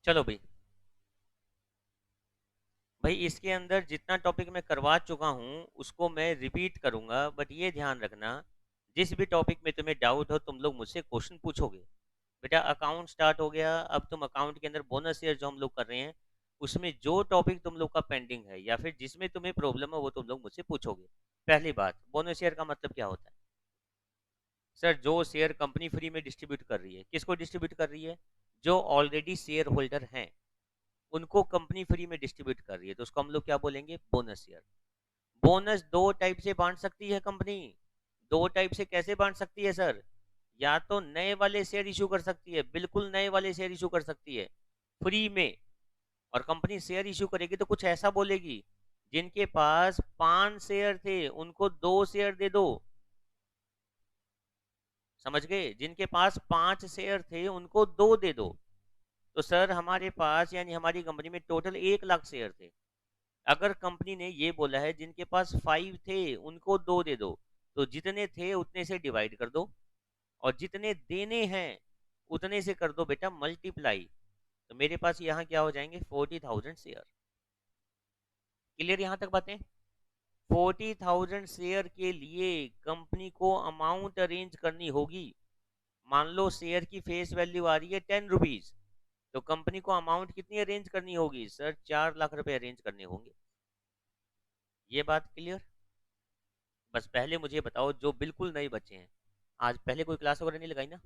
चलो भाई। भाई इसके अंदर जितना टॉपिक मैं करवा चुका हूँ उसको मैं रिपीट करूंगा, बट ये ध्यान रखना, जिस भी टॉपिक में तुम्हें डाउट हो तुम लोग मुझसे क्वेश्चन पूछोगे। बेटा अकाउंट स्टार्ट हो गया, अब तुम अकाउंट के अंदर बोनस ईयर जो हम लोग कर रहे हैं उसमें जो टॉपिक तुम लोग का पेंडिंग है या फिर जिसमें तुम्हें प्रॉब्लम है वो तुम लोग मुझसे पूछोगे। पहली बात, बोनस ईयर का मतलब क्या होता है? सर, जो शेयर कंपनी फ्री में डिस्ट्रीब्यूट कर रही है, किसको डिस्ट्रीब्यूट कर रही है? जो ऑलरेडी शेयर होल्डर हैं उनको कंपनी फ्री में डिस्ट्रीब्यूट कर रही है, तो उसको हम लोग क्या बोलेंगे? Bonus year. बोनस दो टाइप से बांट सकती है कंपनी। दो टाइप से कैसे बांट सकती है सर? या तो नए वाले शेयर इशू कर सकती है, बिल्कुल नए वाले शेयर इशू कर सकती है फ्री में। और कंपनी शेयर इशू करेगी तो कुछ ऐसा बोलेगी, जिनके पास 5 शेयर थे उनको 2 शेयर दे दो। समझ गए? जिनके पास 5 शेयर थे उनको 2 दे दो। तो सर हमारे पास यानी हमारी कंपनी में टोटल 1 लाख शेयर थे। अगर कंपनी ने ये बोला है जिनके पास 5 थे उनको 2 दे दो, तो जितने थे उतने से डिवाइड कर दो और जितने देने हैं उतने से कर दो बेटा मल्टीप्लाई। तो मेरे पास यहाँ क्या हो जाएंगे? 40,000 शेयर। क्लियर यहाँ तक बातें? 40,000 शेयर के लिए कंपनी को अमाउंट अरेंज करनी होगी। मान लो शेयर की फेस वैल्यू आ रही है 10 रुपीज, तो कंपनी को अमाउंट कितनी अरेंज करनी होगी सर? 4 लाख रुपए अरेंज करने होंगे। ये बात क्लियर? बस पहले मुझे बताओ, जो बिल्कुल नए बच्चे हैं, आज पहले कोई क्लास वगैरह नहीं लगाई ना?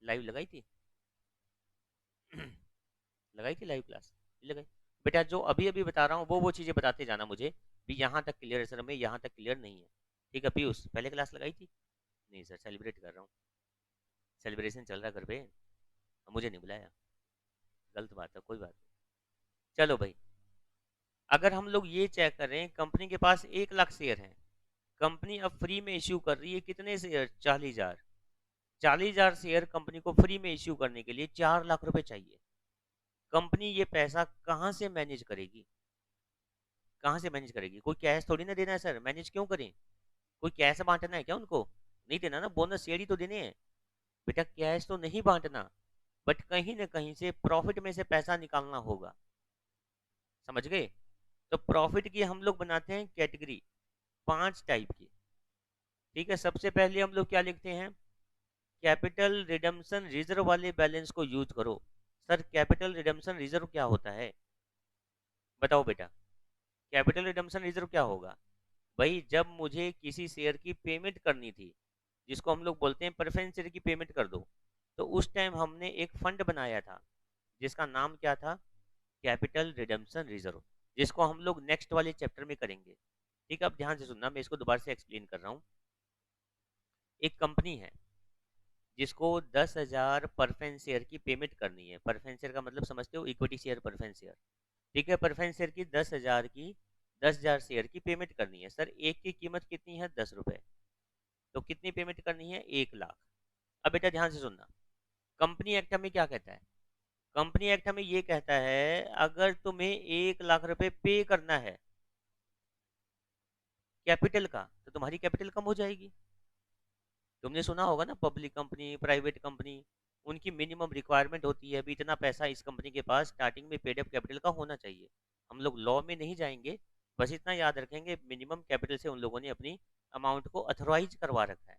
लाइव लगाई थी? लगाई थी लाइव क्लास? नहीं लगाई? बेटा जो अभी अभी बता रहा हूँ वो चीज़ें बताते जाना मुझे, भी यहाँ तक क्लियर है सर, मैं यहाँ तक क्लियर नहीं है। ठीक है पीयूष, पहले क्लास लगाई थी? नहीं सर, सेलिब्रेट कर रहा हूँ। सेलिब्रेशन चल रहा है घर पे, मुझे नहीं बुलाया। गलत बात है, कोई बात नहीं। चलो भाई, अगर हम लोग ये चेक करें, कंपनी के पास 1 लाख शेयर हैं, कंपनी अब फ्री में इश्यू कर रही है कितने शेयर? 40,000। 40,000 शेयर कंपनी को फ्री में इश्यू करने के लिए 4 लाख रुपए चाहिए। कंपनी ये पैसा कहाँ से मैनेज करेगी? कहाँ से मैनेज करेगी? कोई कैश थोड़ी ना देना है सर, मैनेज क्यों करें? कोई कैश बांटना है क्या उनको? नहीं देना ना, बोनस शेयर ही तो देने हैं। बेटा कैश तो नहीं बांटना, बट कहीं ना कहीं से प्रॉफिट में से पैसा निकालना होगा। समझ गए? तो प्रॉफिट की हम लोग बनाते हैं कैटेगरी 5 टाइप की। ठीक है, सबसे पहले हम लोग क्या लिखते हैं? कैपिटल रिडम्पशन रिजर्व वाले बैलेंस को यूज करो। सर कैपिटल रिडम्पशन रिजर्व क्या होता है? बताओ बेटा, कैपिटल रिडम्पशन रिजर्व क्या होगा? भाई जब मुझे किसी शेयर की पेमेंट करनी थी, जिसको हम लोग बोलते हैं प्रेफरेंस शेयर की पेमेंट कर दो, तो उस टाइम हमने एक फंड बनाया था जिसका नाम क्या था? कैपिटल रिडम्पशन रिजर्व, जिसको हम लोग नेक्स्ट वाले चैप्टर में करेंगे। ठीक है, अब ध्यान से सुनना, मैं इसको दोबारा से एक्सप्लेन कर रहा हूँ। एक कंपनी है जिसको 10,000 प्रेफरेंस शेयर की पेमेंट करनी है। प्रेफरेंस शेयर का मतलब समझते हो? Equity share, preference share. ठीक है, प्रेफरेंस शेयर की 10,000 शेयर की पेमेंट करनी है। सर एक की कीमत कितनी है? 10 रुपए। तो कितनी पेमेंट करनी है? 1 लाख। अब बेटा ध्यान से सुनना, कंपनी एक्ट हमें क्या कहता है? कंपनी एक्ट हमें ये कहता है, अगर तुम्हें 1 लाख रुपए पे करना है कैपिटल का, तो तुम्हारी कैपिटल कम हो जाएगी। तुमने सुना होगा ना, पब्लिक कंपनी, प्राइवेट कंपनी, उनकी मिनिमम रिक्वायरमेंट होती है अभी इतना पैसा इस कंपनी के पास स्टार्टिंग में पेड अप कैपिटल का होना चाहिए। हम लोग लॉ में नहीं जाएंगे, बस इतना याद रखेंगे, मिनिमम कैपिटल से उन लोगों ने अपनी अमाउंट को अथोराइज करवा रखा है।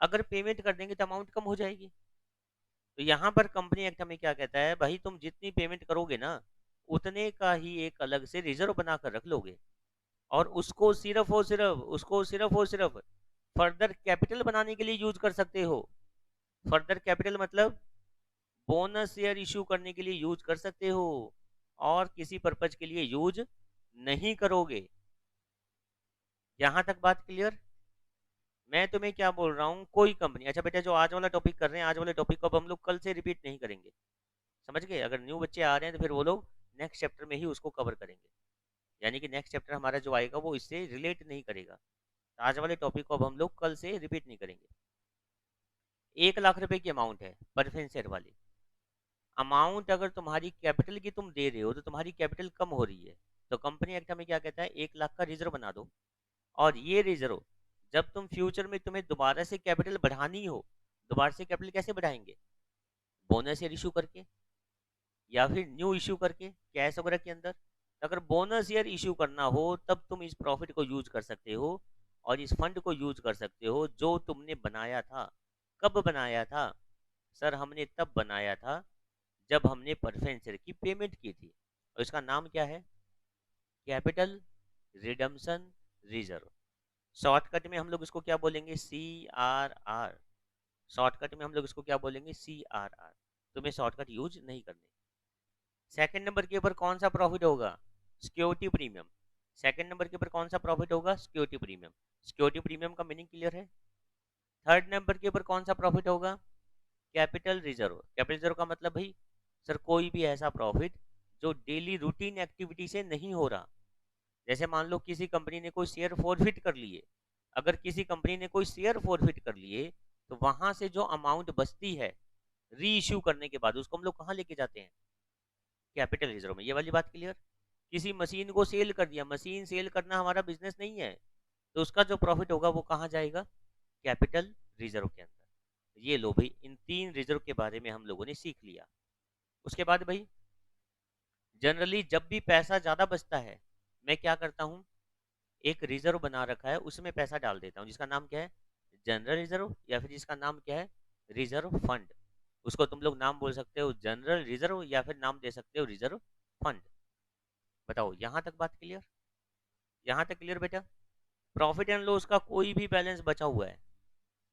अगर पेमेंट कर देंगे तो अमाउंट कम हो जाएगी। तो यहाँ पर कंपनी एक्ट हमें क्या कहता है, भाई तुम जितनी पेमेंट करोगे ना उतने का ही एक अलग से रिजर्व बनाकर रख लोगे, और उसको सिर्फ और सिर्फ फर्दर कैपिटल बनाने के लिए यूज कर सकते हो। फर्दर कैपिटल मतलब बोनस शेयर इशू करने के लिए यूज कर सकते हो, और किसी पर्पज के लिए यूज नहीं करोगे। यहां तक बात क्लियर? मैं तुम्हें क्या बोल रहा हूँ, कोई कंपनी, अच्छा बेटा जो आज वाला टॉपिक कर रहे हैं, आज वाले टॉपिक को अब हम लोग कल से रिपीट नहीं करेंगे। समझ गए? अगर न्यू बच्चे आ रहे हैं तो फिर वो लोग नेक्स्ट चैप्टर में ही उसको कवर करेंगे, यानी कि नेक्स्ट चैप्टर हमारा जो आएगा वो इससे रिलेट नहीं करेगा। आज वाले टॉपिक को अब हम लोग कल से रिपीट नहीं करेंगे। 1 लाख रुपए की अमाउंट है प्रेफरेंस शेयर वाली। अमाउंट अगर तुम्हारी कैपिटल की तुम दे रहे हो तो तुम्हारी कैपिटल कम हो रही है, तो कंपनी एक्ट हमें क्या कहता है? 1 लाख का रिजर्व बना दो। और ये रिजर्व जब तुम फ्यूचर में तुम्हें दोबारा से कैपिटल बढ़ानी हो, दोबारा से कैपिटल कैसे बढ़ाएंगे? बोनस शेयर इशू करके। या फिर न्यू इश्यू करके कैश वगैरह के अंदर। अगर बोनस शेयर इश्यू करना हो तब तुम इस प्रॉफिट को यूज कर सकते हो और इस फंड को यूज कर सकते हो जो तुमने बनाया था। कब बनाया था? सर हमने तब बनाया था जब हमने प्रेफरेंस शेयर की पेमेंट की थी, और इसका नाम क्या है? Capital redemption reserve. शॉर्टकट में हम लोग इसको क्या बोलेंगे? CRR। शॉर्टकट में हम लोग इसको क्या बोलेंगे? CRR। तुम्हें शॉर्टकट यूज नहीं करने। सेकंड नंबर के ऊपर कौन सा प्रॉफिट होगा? Security premium. सेकंड नंबर के ऊपर कौन सा प्रॉफिट होगा? Security premium. सिक्योरिटी प्रीमियम का मीनिंग क्लियर है? थर्ड नंबर के ऊपर कौन सा प्रॉफिट होगा? Capital reserve. कैपिटल रिजर्व का मतलब भाई सर कोई भी ऐसा प्रॉफिट जो डेली रूटीन एक्टिविटी से नहीं हो रहा। जैसे मान लो किसी कंपनी ने कोई शेयर फॉरफिट कर लिए, अगर किसी कंपनी ने कोई शेयर फॉरफिट कर लिए तो वहां से जो अमाउंट बचती है री इश्यू करने के बाद उसको हम लोग कहाँ लेके जाते हैं? कैपिटल रिजर्व में। ये वाली बात क्लियर? किसी मशीन को सेल कर दिया, मशीन सेल करना हमारा बिजनेस नहीं है, तो उसका जो प्रॉफिट होगा वो कहाँ जाएगा? कैपिटल रिजर्व के अंदर। ये लो भाई, इन तीन रिजर्व के बारे में हम लोगों ने सीख लिया। उसके बाद भाई जनरली जब भी पैसा ज्यादा बचता है मैं क्या करता हूँ? एक रिजर्व बना रखा है उसमें पैसा डाल देता हूँ जिसका नाम क्या है? जनरल रिजर्व, या फिर जिसका नाम क्या है? Reserve fund. उसको तुम लोग नाम बोल सकते हो जनरल रिजर्व या फिर नाम दे सकते हो रिजर्व फंड। बताओ यहाँ तक बात क्लियर? यहाँ तक क्लियर बेटा? प्रॉफिट एंड लॉस का कोई भी बैलेंस बचा हुआ है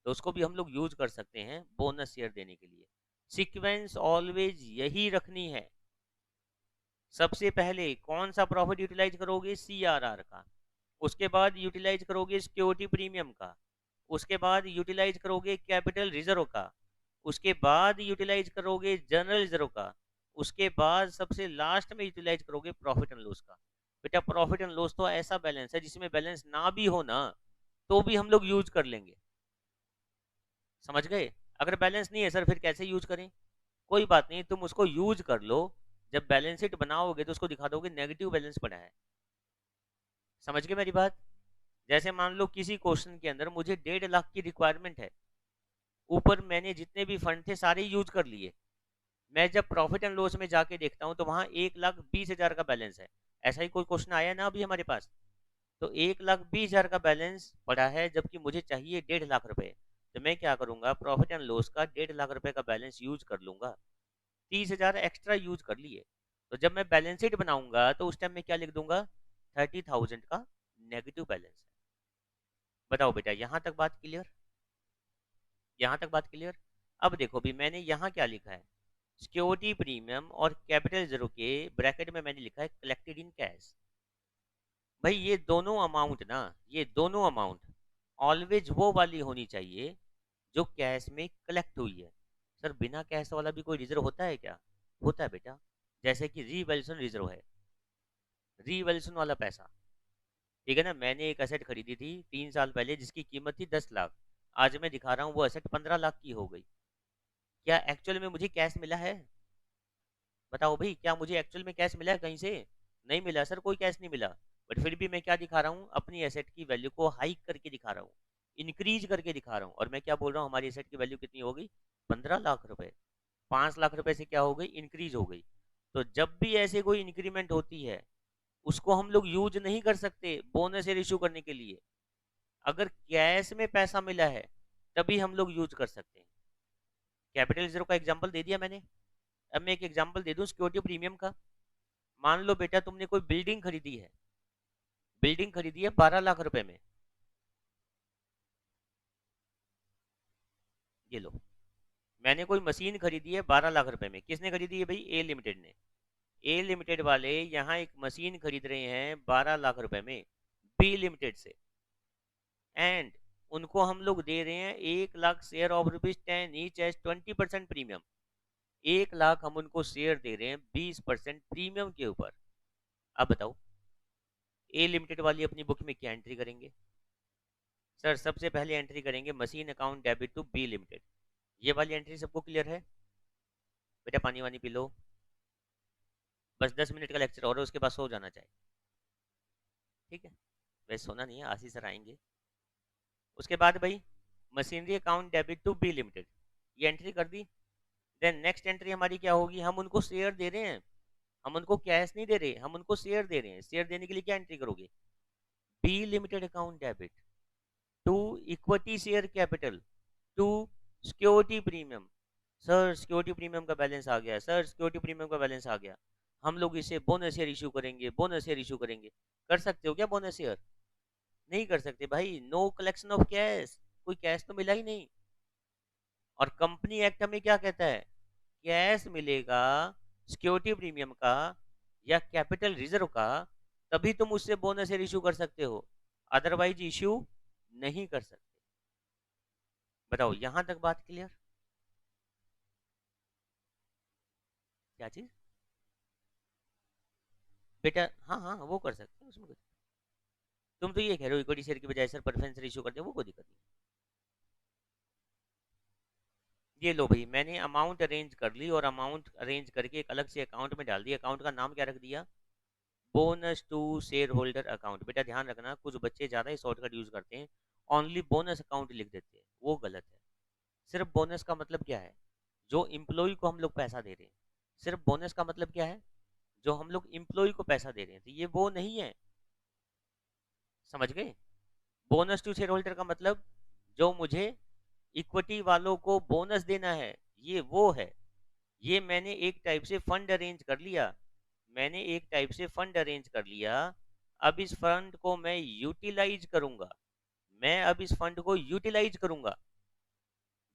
तो उसको भी हम लोग यूज कर सकते हैं बोनस शेयर देने के लिए। सीक्वेंस ऑलवेज यही रखनी है। सबसे पहले कौन सा प्रॉफिट यूटिलाइज करोगे? CRR का। उसके बाद यूटिलाइज करोगे सिक्योरिटी प्रीमियम का। उसके बाद यूटिलाइज करोगे कैपिटल रिजर्व का। उसके बाद यूटिलाइज करोगे जनरल रिजर्व का। उसके बाद सबसे लास्ट में यूटिलाइज करोगे प्रॉफिट एंड लॉस का। बेटा प्रॉफिट एंड लॉस तो ऐसा बैलेंस है जिसमें बैलेंस ना भी हो ना तो भी हम लोग यूज कर लेंगे। समझ गए? अगर बैलेंस नहीं है सर फिर कैसे यूज करें? कोई बात नहीं, तुम उसको यूज कर लो। जब बैलेंस शीट बनाओगे तो उसको दिखा दोगे नेगेटिव बैलेंस पड़ा है। समझ गए मेरी बात? जैसे मान लो किसी क्वेश्चन के अंदर मुझे 1.5 लाख की रिक्वायरमेंट है, ऊपर मैंने जितने भी फंड थे सारे यूज कर लिए। मैं जब प्रॉफिट एंड लॉस में जाके देखता हूँ तो वहां 1,20,000 का बैलेंस है। ऐसा ही कोई क्वेश्चन आया ना अभी हमारे पास? तो 1,20,000 का बैलेंस पड़ा है जबकि मुझे चाहिए 1.5 लाख रुपए। तो मैं क्या करूंगा? प्रॉफिट एंड लॉस का 1.5 लाख रुपए का बैलेंस यूज कर लूंगा। 30,000 एक्स्ट्रा यूज कर लिए। तो जब मैं बैलेंस शीट बनाऊंगा तो उस टाइम में क्या लिख दूंगा? 30,000 का नेगेटिव बैलेंस है। बताओ बेटा यहाँ तक बात क्लियर? यहाँ तक बात क्लियर? अब देखो भी मैंने यहाँ क्या लिखा है? सिक्योरिटी प्रीमियम और कैपिटल रिजर्व के ब्रैकेट में मैंने लिखा है कलेक्टेड इन कैश। भाई ये दोनों अमाउंट ना, ये दोनों अमाउंट ऑलवेज वो वाली होनी चाहिए जो कैश में कलेक्ट हुई है। सर बिना कैश वाला भी कोई रिजर्व होता है क्या? होता है बेटा। जैसे कि रीवैल्यूएशन रिजर्व है, रीवैल्यूएशन वाला पैसा। ठीक है ना? मैंने एक एसेट खरीदी थी 3 साल पहले जिसकी कीमत थी 10 लाख, आज मैं दिखा रहा हूँ वो एसेट 15 लाख की हो गई। क्या एक्चुअल में मुझे कैश मिला है? बताओ भाई, क्या मुझे एक्चुअल में कैश मिला है कहीं से? नहीं मिला सर, कोई कैश नहीं मिला। बट फिर भी मैं क्या दिखा रहा हूँ? अपनी एसेट की वैल्यू को हाइक करके दिखा रहा हूँ, इंक्रीज करके दिखा रहा हूँ। और मैं क्या बोल रहा हूँ? हमारी एसेट की वैल्यू कितनी हो गई? 15 लाख रुपए। 5 लाख रुपए से क्या हो गई? इंक्रीज हो गई। तो जब भी ऐसे कोई इंक्रीमेंट होती है उसको हम लोग यूज नहीं कर सकते बोनस इशू करने के लिए। अगर कैश में पैसा मिला है तभी हम लोग यूज कर सकते हैं। कैपिटल रिजर्व का एग्जांपल दे दिया मैंने। अब मैं एक एग्जांपल दे दूं सिक्योरिटी प्रीमियम का। मान लो बेटा तुमने कोई बिल्डिंग खरीदी है, बिल्डिंग खरीदी है 12 लाख रुपए में। ये लो, मैंने कोई मशीन खरीदी है 12 लाख रुपए में। किसने खरीदी है भाई? ए लिमिटेड ने। ए लिमिटेड वाले यहाँ एक मशीन खरीद रहे हैं 12 लाख रुपए में बी लिमिटेड से, एंड उनको हम लोग दे रहे हैं 1 lakh share of ₹10 each as 20% premium. 1 lakh हम उनको शेयर दे रहे हैं 20% प्रीमियम के ऊपर। अब बताओ ए लिमिटेड वाली अपनी बुक में क्या एंट्री करेंगे? सर सबसे पहले एंट्री करेंगे machine account debit to B limited. ये वाली एंट्री सबको क्लियर है? बेटा पानी वानी पी लो, बस 10 मिनट का लेक्चर और है, उसके बाद सो जाना चाहिए। ठीक है? वैसे सोना नहीं है, आशीष सर आएंगे। उसके बाद भाई machinery account debit to B limited, ये एंट्री कर दी। देन नेक्स्ट एंट्री हमारी क्या होगी, हम उनको शेयर दे रहे हैं, हम उनको कैश नहीं दे रहे, हम उनको शेयर दे रहे हैं। शेयर देने के लिए क्या एंट्री करोगे, B limited account debit to equity share capital to security premium. Sir security premium का बैलेंस आ गया, सर सिक्योरिटी प्रीमियम का बैलेंस आ गया, हम लोग इसे बोनस शेयर इशू करेंगे, बोनस शेयर इशू करेंगे। कर सकते हो क्या बोनस शेयर, नहीं कर सकते भाई, नो कलेक्शन ऑफ कैश, कोई कैश तो मिला ही नहीं। और कंपनी एक्ट हमें क्या कहता है, कैश मिलेगा सिक्योरिटी प्रीमियम का या कैपिटल रिजर्व का, तभी तुम उससे बोनस शेयर इशू कर सकते हो, अदरवाइज इशू नहीं कर सकते। बताओ यहां तक बात क्लियर। क्या चीज बेटा, हाँ हाँ वो कर सकते हैं, उसमें कुछ, तुम तो ये कह रहे हो इक्विटी शेयर की बजाय सर प्रेफरेंस इशू कर दे, वो कोई दिक्कत नहीं। ये लो भाई, मैंने अमाउंट अरेंज कर ली और अमाउंट अरेंज करके एक अलग से अकाउंट में डाल दिया। अकाउंट का नाम क्या रख दिया, bonus to share holder account. बेटा ध्यान रखना, कुछ बच्चे ज़्यादा ही शॉर्टकट यूज़ करते हैं, ओनली बोनस अकाउंट लिख देते हैं, वो गलत है। सिर्फ बोनस का मतलब क्या है, जो इम्प्लॉय को हम लोग पैसा दे रहे हैं। सिर्फ बोनस का मतलब क्या है, जो हम लोग इम्प्लॉय को पैसा दे रहे हैं, तो ये वो नहीं है, समझ गए। बोनस टू शेयर होल्डर का मतलब जो मुझे इक्विटी वालों को बोनस देना है, ये वो है। ये मैंने एक टाइप से फंड अरेंज कर लिया, मैंने एक टाइप से फंड अरेंज कर लिया। अब इस फंड को मैं यूटिलाइज करूंगा, मैं अब इस फंड को यूटिलाइज करूंगा,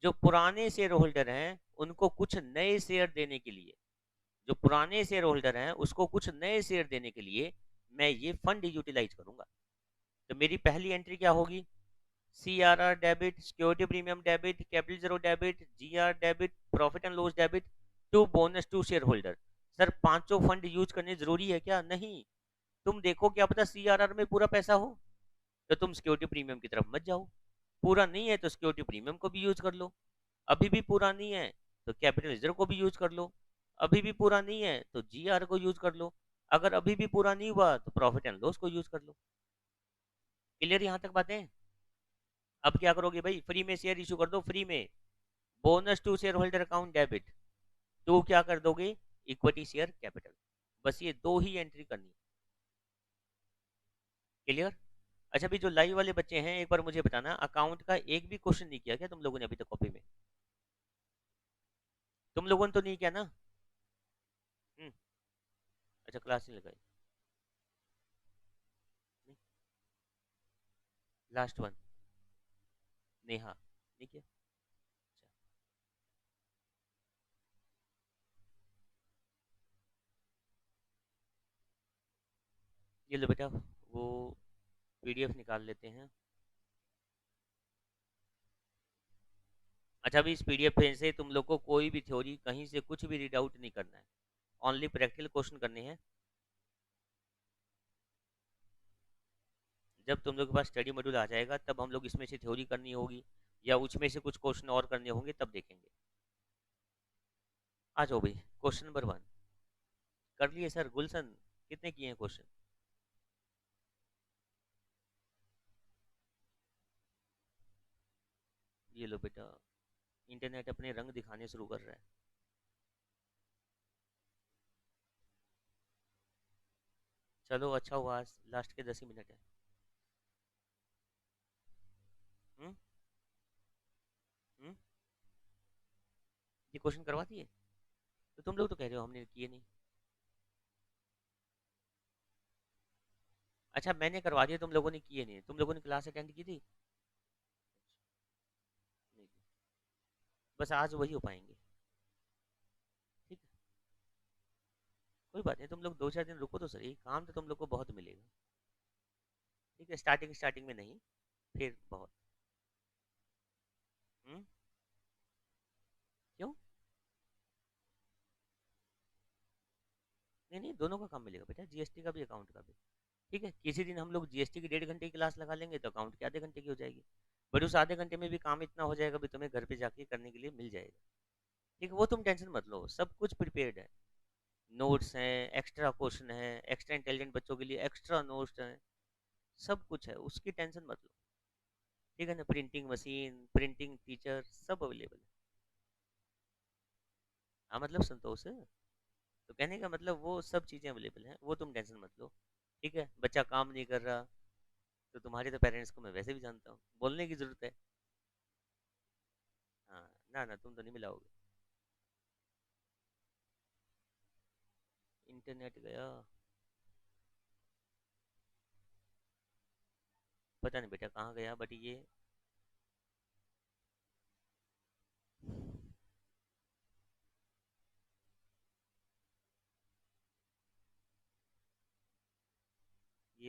जो पुराने शेयर होल्डर हैं उनको कुछ नए शेयर देने के लिए, जो पुराने शेयर होल्डर हैं उसको कुछ नए शेयर देने के लिए मैं ये फंड यूटिलाइज करूंगा। तो मेरी पहली एंट्री क्या होगी, C R R debit, security premium debit, capital zero debit, G R debit, profit and loss debit to bonus to share holder. Sir पांचों फंड यूज करने जरूरी है क्या, नहीं। तुम देखो क्या पता सी आर आर में पूरा पैसा हो, तो तुम सिक्योरिटी प्रीमियम की तरफ मत जाओ। पूरा नहीं है तो सिक्योरिटी प्रीमियम को भी यूज कर लो, अभी भी पूरा नहीं है तो कैपिटल रिजर्व को भी यूज कर लो, अभी भी पूरा नहीं है तो जी आर को यूज कर लो, अगर अभी भी पूरा नहीं हुआ तो प्रॉफिट एंड लॉस को यूज कर लो। क्लियर यहाँ तक बातें। अब क्या करोगे भाई, फ्री में शेयर इशू कर दो, फ्री में bonus to share holder account debit to क्या कर दोगे, इक्विटी शेयर कैपिटल। बस ये दो ही एंट्री करनी है। क्लियर। अच्छा भी जो लाइव वाले बच्चे हैं एक बार मुझे बताना, अकाउंट का एक भी क्वेश्चन नहीं किया क्या तुम लोगों ने अभी तक कॉपी में, तुम लोगों ने तो नहीं किया ना। हम्म। अच्छा क्लास नहीं लगाई, लास्ट वन नेहा नहीं किया। अच्छा ये लो बेटा, वो पीडीएफ निकाल लेते हैं। अच्छा अभी इस पीडीएफ पे से तुम लोग को कोई भी थ्योरी कहीं से कुछ भी रीड आउट नहीं करना है, ओनली प्रैक्टिकल क्वेश्चन करने हैं। जब तुम लोग के पास स्टडी मॉड्यूल आ जाएगा तब हम लोग इसमें से थ्योरी करनी होगी या उसमें से कुछ क्वेश्चन और करने होंगे, तब देखेंगे। आ जाओ भाई, क्वेश्चन नंबर वन कर लिए सर, गुलशन कितने किए हैं क्वेश्चन। ये लो बेटा, इंटरनेट अपने रंग दिखाने शुरू कर रहा है। चलो अच्छा हुआ आज लास्ट के 10 ही मिनट है। हम्म। हम्म। ये क्वेश्चन करवा दिए, तो तुम लोग तो कह रहे हो हमने किए नहीं। अच्छा मैंने करवा दिया, तुम लोगों ने किए नहीं, तुम लोगों ने क्लास अटेंड की थी नहीं की। बस आज वही हो पाएंगे, ठीक है। कोई बात नहीं, तुम लोग 2 4 दिन रुको तो सही, काम तो तुम लोग को बहुत मिलेगा, ठीक है। स्टार्टिंग स्टार्टिंग में नहीं, फिर बहुत। हम्म। क्यों, नहीं नहीं दोनों का काम मिलेगा बेटा, जीएसटी का भी अकाउंट का भी, ठीक है। किसी दिन हम लोग जीएसटी की 1.5 घंटे की क्लास लगा लेंगे तो अकाउंट की आधे घंटे की हो जाएगी, बट उस आधे घंटे में भी काम इतना हो जाएगा भी तुम्हें घर पे जाके करने के लिए मिल जाएगा, ठीक है। वो तुम टेंशन मत लो, सब कुछ प्रिपेयर्ड है, नोट्स हैं, एक्स्ट्रा क्वेश्चन है, एक्स्ट्रा इंटेलिजेंट बच्चों के लिए एक्स्ट्रा नोट्स हैं, सब कुछ है, उसकी टेंशन मत लो, ठीक है ना। प्रिंटिंग मशीन, प्रिंटिंग टीचर सब अवेलेबल है। हाँ मतलब संतोष है। तो कहने का मतलब वो सब चीज़ें अवेलेबल हैं, वो तुम टेंशन मत लो। ठीक है, बच्चा काम नहीं कर रहा तो तुम्हारे तो पेरेंट्स को मैं वैसे भी जानता हूँ, बोलने की ज़रूरत है। हाँ, ना ना तुम तो नहीं मिलाओगे। इंटरनेट गया, पता नहीं बेटा कहाँ गया, बट ये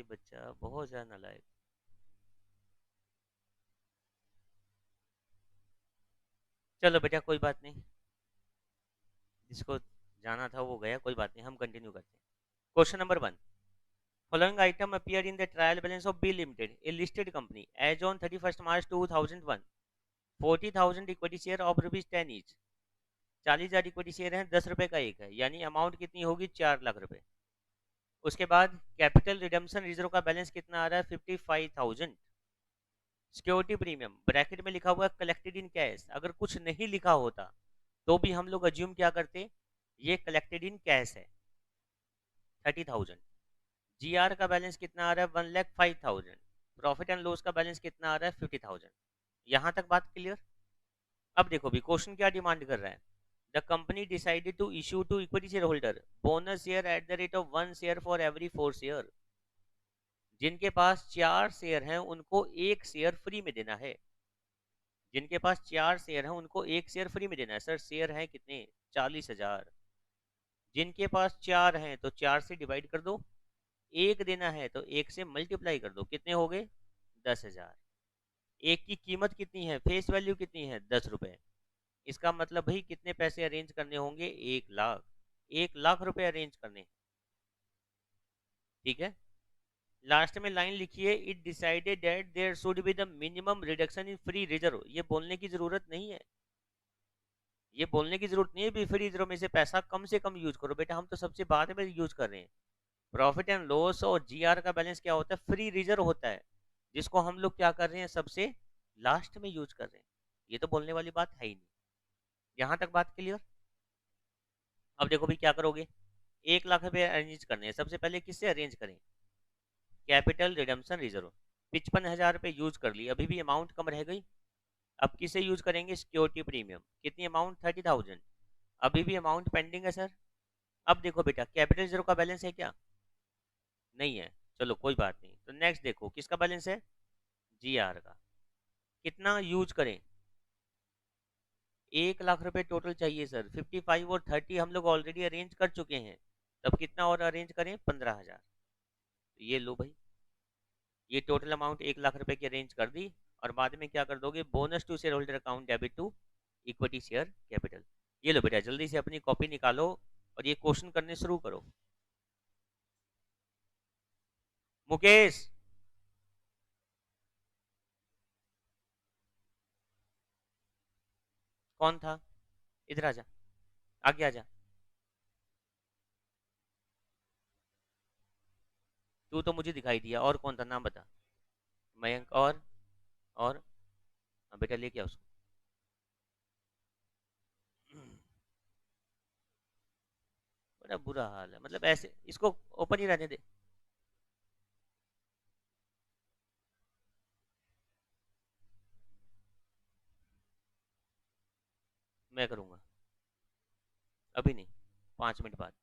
बच्चा बहुत ज़्यादा नालायक। चलो बेटा कोई बात नहीं, जिसको जाना था वो गया, कोई बात नहीं, हम कंटिन्यू करते हैं। Question number 1, following item appeared in the trial balance of B Limited, a listed company, as on 31st March 2001. 40,000 equity share of rupees 10 each. 40,000 equity share है, 10 रुपए का एक है, यानी अमाउंट कितनी होगी, 4 लाख रुपए। उसके बाद कैपिटल रिडम्पशन रिजर्व का बैलेंस कितना आ रहा है, 55,000। सिक्योरिटी प्रीमियम ब्रैकेट में लिखा हुआ है कलेक्टेड इन कैश, अगर कुछ नहीं लिखा होता तो भी हम लोग अज्यूम क्या करते, ये कलेक्टेड इन कैश है, 30,000। जीआर का बैलेंस कितना आ रहा है, 1,05,000। प्रॉफिट एंड लॉस का बैलेंस कितना आ रहा है, 50,000। यहाँ तक बात क्लियर। अब देखो भी क्वेश्चन क्या डिमांड कर रहा है। The company decided to issue to equity share holder bonus share at the rate of 1 share for every 4 share. जिनके पास 4 शेयर हैं उनको 1 शेयर फ्री में देना है। जिनके पास 4 शेयर हैं उनको 1 शेयर फ्री में देना है। सर शेयर हैं कितने, 40,000। जिनके पास 4 हैं तो 4 से डिवाइड कर दो, एक देना है तो 1 से मल्टीप्लाई कर दो, कितने हो गए, 10,000। एक की कीमत कितनी है, फेस वैल्यू कितनी है, 10 रुपए। इसका मतलब भाई कितने पैसे अरेंज करने होंगे, 1 लाख। 1 लाख रुपए अरेंज करने। ठीक है, लास्ट में लाइन लिखिए, it decided that there should be the minimum reduction in free reserve. ये बोलने की जरूरत नहीं है, ये बोलने की जरूरत नहीं है भी फ्री रिजर्व में से पैसा कम से कम यूज करो, बेटा हम तो सबसे बाद में यूज कर रहे हैं। प्रॉफिट एंड लॉस और जीआर का बैलेंस क्या होता है, फ्री रिजर्व होता है, जिसको हम लोग क्या कर रहे हैं, सबसे लास्ट में यूज कर रहे हैं। ये तो बोलने वाली बात है ही नहीं। यहाँ तक बात क्लियर। अब देखो भी क्या करोगे, 1 लाख रुपए अरेंज करने हैं, सबसे पहले किससे अरेंज करें, कैपिटल रिडम्पशन रिजर्व। 55,000 रुपए यूज कर लिए, अभी भी अमाउंट कम रह गई। अब किसे यूज करेंगे, सिक्योरिटी प्रीमियम, कितनी अमाउंट, 30,000। अभी भी अमाउंट पेंडिंग है सर। अब देखो बेटा कैपिटल रिजर्व का बैलेंस है क्या, नहीं है, चलो कोई बात नहीं। तो नेक्स्ट देखो किसका बैलेंस है, जीआर का। कितना यूज करें, 1 लाख रुपए टोटल चाहिए सर। 55 और 30 हम लोग ऑलरेडी अरेंज कर चुके हैं, तब कितना और अरेंज करें, 15,000। ये लो भाई, ये टोटल अमाउंट 1 लाख रुपए की अरेंज कर दी। और बाद में क्या कर दोगे, bonus to share holder account debit to equity share capital. ये लो बेटा जल्दी से अपनी कॉपी निकालो और ये क्वेश्चन करने शुरू करो। मुकेश, कौन था, इधर आजा, आगे आजा। तू तो मुझे दिखाई दिया, और कौन था, नाम बता। मयंक, और हाँ, बेटा लेके आओ उसको। बड़ा बुरा हाल है, मतलब ऐसे इसको ओपन ही रहने दे। मैं करूंगा, अभी नहीं, 5 मिनट बाद।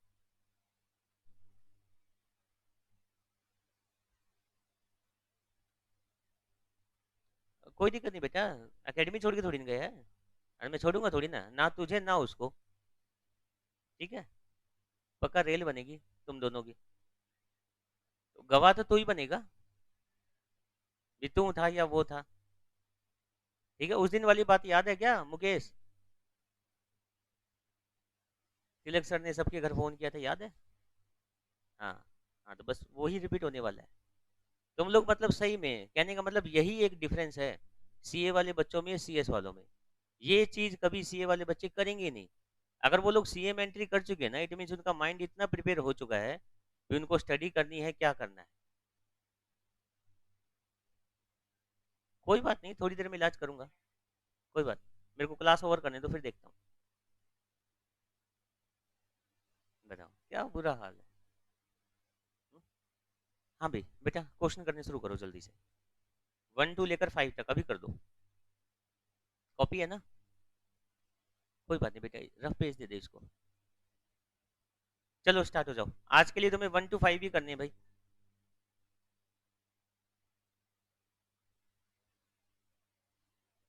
कोई दिक्कत नहीं बेटा, एकेडमी छोड़ के थोड़ी ना गया है। अरे मैं छोड़ूंगा थोड़ी ना, ना तुझे ना उसको। ठीक है, पक्का रेल बनेगी तुम दोनों की। तो गवाह तो तू ही बनेगा, भी तू था या वो था। ठीक है, उस दिन वाली बात याद है क्या मुकेश, तिलक सर ने सबके घर फोन किया था, याद है। हाँ, हाँ तो बस वही रिपीट होने वाला है। तुम लोग मतलब सही में कहने का मतलब यही एक डिफरेंस है, सीए वाले बच्चों में सीएस वालों में। ये चीज कभी सीए वाले बच्चे करेंगे नहीं। अगर वो लोग सीए में एंट्री कर चुके हैं ना, इट मीन उनका माइंड इतना प्रिपेयर हो चुका है कि उनको स्टडी करनी है, क्या करना है। कोई बात नहीं, थोड़ी देर में इलाज करूंगा, कोई बात। मेरे को क्लास ओवर करने दो, फिर देखता हूँ। बताओ क्या बुरा हाल है। हम्म? हाँ भाई बेटा क्वेश्चन करने शुरू करो जल्दी से, 1 2 लेकर 5 तक अभी कर दो। कॉपी है ना? कोई बात नहीं बेटा, रफ पेज दे दे इसको। चलो स्टार्ट हो जाओ। आज के लिए तुम्हें 1 to 5 ही करने हैं भाई।